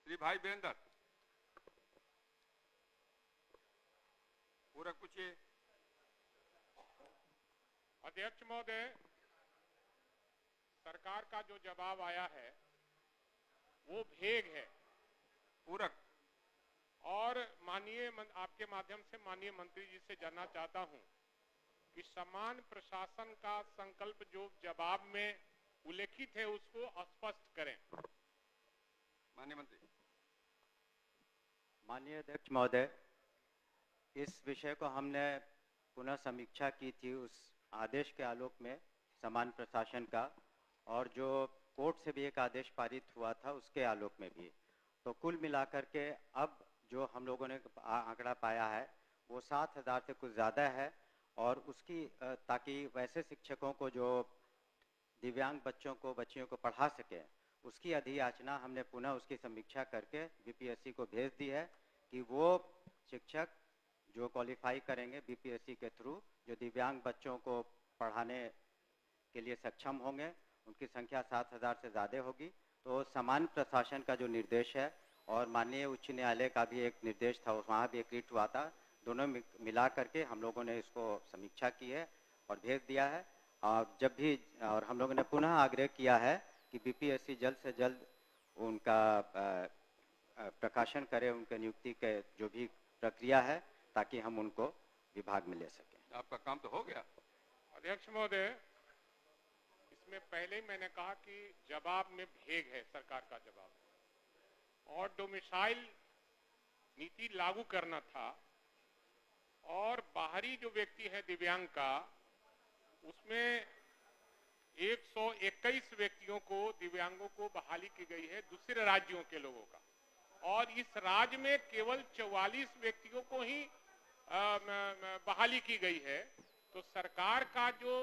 श्री भाई वीरेंद्र, पूरा पूछिए। अध्यक्ष महोदय, सरकार का जो जवाब आया है वो भेग है। पूरक। और आपके माध्यम से माननीय मंत्री जी से जानना चाहता हूं कि समान प्रशासन का संकल्प जो जवाब में उल्लेखित है उसको स्पष्ट करें। माननीय मंत्री। माननीय अध्यक्ष महोदय, इस विषय को हमने पुनः समीक्षा की थी उस आदेश के आलोक में समान प्रशासन का, और जो कोर्ट से भी एक आदेश पारित हुआ था उसके आलोक में भी। तो कुल मिलाकर के अब जो हम लोगों ने आंकड़ा पाया है वो 7,000 से कुछ ज़्यादा है, और उसकी ताकि वैसे शिक्षकों को जो दिव्यांग बच्चों को बच्चियों को पढ़ा सकें उसकी अधियाचना हमने पुनः उसकी समीक्षा करके बीपीएससी को भेज दी है कि वो शिक्षक जो क्वालिफाई करेंगे बीपीएससी के थ्रू, जो दिव्यांग बच्चों को पढ़ाने के लिए सक्षम होंगे, उनकी संख्या 7,000 से ज़्यादा होगी। तो समान प्रशासन का जो निर्देश है और माननीय उच्च न्यायालय का भी एक निर्देश था, वहाँ भी एक रिट हुआ था, दोनों मिला करके हम लोगों ने इसको समीक्षा की है और भेज दिया है। जब भी और हम लोगों ने पुनः आग्रह किया है कि बीपीएससी जल्द से जल्द उनका प्रकाशन करे, उनके नियुक्ति के जो भी प्रक्रिया है, ताकि हम उनको विभाग में ले सकें। आपका काम तो हो गया। अध्यक्ष महोदय, इसमें पहले ही मैंने कहा कि जवाब में भेग है सरकार का जवाब, और डोमिसाइल नीति लागू करना था, और बाहरी जो व्यक्ति है दिव्यांग का, उसमें 121 व्यक्तियों को, दिव्यांगों को बहाली की गई है दूसरे राज्यों के लोगों का, और इस राज्य में केवल 44 व्यक्तियों को ही बहाली की गई है। तो सरकार का जो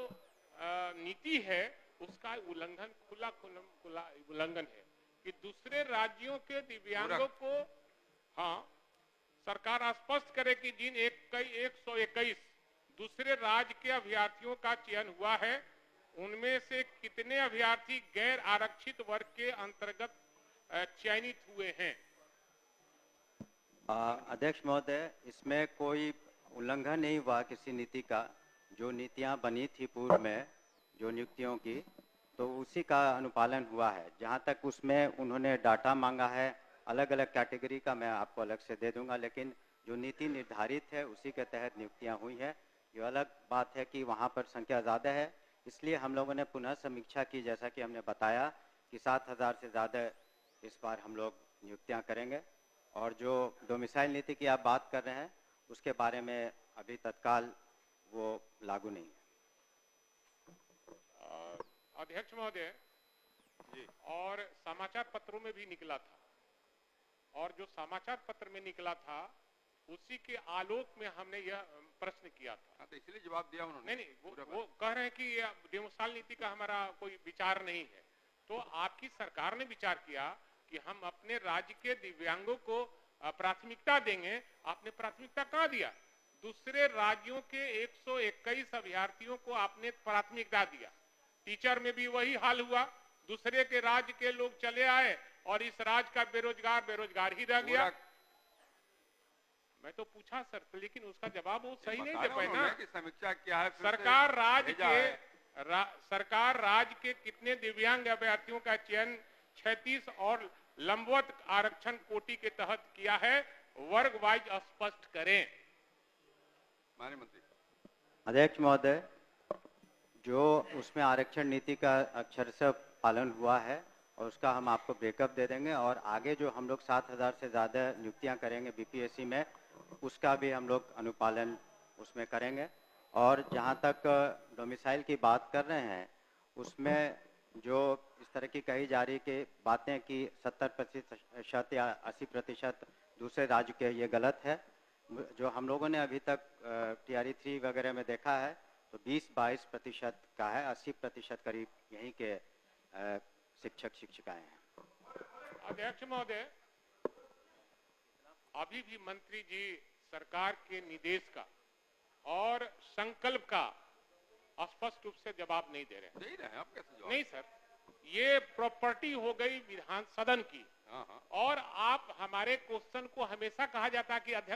नीति है उसका उल्लंघन, खुला उल्लंघन है कि दूसरे राज्यों के दिव्यांगों को, हाँ, सरकार स्पष्ट करे कि जिन 121 दूसरे राज्य के अभ्यर्थियों का चयन हुआ है, उनमें से कितने अभ्यर्थी गैर आरक्षित वर्ग के अंतर्गत चयनित हुए हैं। अध्यक्ष महोदय, इसमें कोई उल्लंघन नहीं हुआ किसी नीति का। जो नीतियां बनी थी पूर्व में जो नियुक्तियों की, तो उसी का अनुपालन हुआ है। जहां तक उसमें उन्होंने डाटा मांगा है अलग अलग कैटेगरी का, मैं आपको अलग से दे दूंगा, लेकिन जो नीति निर्धारित है उसी के तहत नियुक्तियां हुई है। ये अलग बात है कि वहां पर संख्या ज़्यादा है, इसलिए हम लोगों ने पुनः समीक्षा की, जैसा कि हमने बताया कि 7,000 से ज़्यादा इस बार हम लोग नियुक्तियाँ करेंगे। और जो डोमिसाइल नीति की आप बात कर रहे हैं उसके बारे में अभी तत्काल वो लागू नहीं है। अध्यक्ष महोदय, और समाचार पत्रों में भी निकला था, और जो समाचार पत्र में निकला था उसी के आलोक में हमने यह प्रश्न किया था। तो इसलिए जवाब दिया उन्होंने। नहीं, वो कह रहे हैं कि डोमिसाइल नीति का हमारा कोई विचार नहीं है। तो आपकी सरकार ने विचार किया कि हम अपने राज्य के दिव्यांगों को प्राथमिकता देंगे। आपने प्राथमिकता कहाँ दिया? दूसरे राज्यों के 121 अभ्यर्थियों को आपने प्राथमिकता दिया। टीचर में भी वही हाल हुआ, दूसरे के राज्य के लोग चले आए और इस राज्य का बेरोजगार ही रह गया। मैं तो पूछा सर, लेकिन उसका जवाब वो सही नहीं दे पाए ना। समीक्षा क्या है? सरकार राज्य के कितने दिव्यांग अभ्यर्थियों का चयन 36 और लंबवत आरक्षण कोटि के तहत किया है, वर्ग वाइज स्पष्ट करें। माननीय मंत्री। अध्यक्ष महोदय, जो उसमें आरक्षण नीति का अक्षरशः पालन हुआ है और उसका हम आपको ब्रेकअप दे देंगे, और आगे जो हम लोग 7,000 से ज़्यादा नियुक्तियां करेंगे बीपीएससी में, उसका भी हम लोग अनुपालन उसमें करेंगे। और जहां तक डोमिसाइल की बात कर रहे हैं, उसमें जो इस तरह की कही जा रही कि बातें कि 70% या 80% दूसरे राज्य के, ये गलत है। जो हम लोगों ने अभी तक TRE3 वगैरह में देखा है तो 20-22% का है, 80% करीब यहीं के शिक्षक शिक्षिकाएं हैं। अध्यक्ष महोदय, अभी भी मंत्री जी सरकार के निर्देश का और संकल्प का स्पष्ट रूप से जवाब नहीं दे रहे हैं। आप कैसे जवाब? नहीं सर, ये प्रॉपर्टी हो गई विधान सदन की, और आप हमारे क्वेश्चन को हमेशा कहा जाता कि अध्यक्ष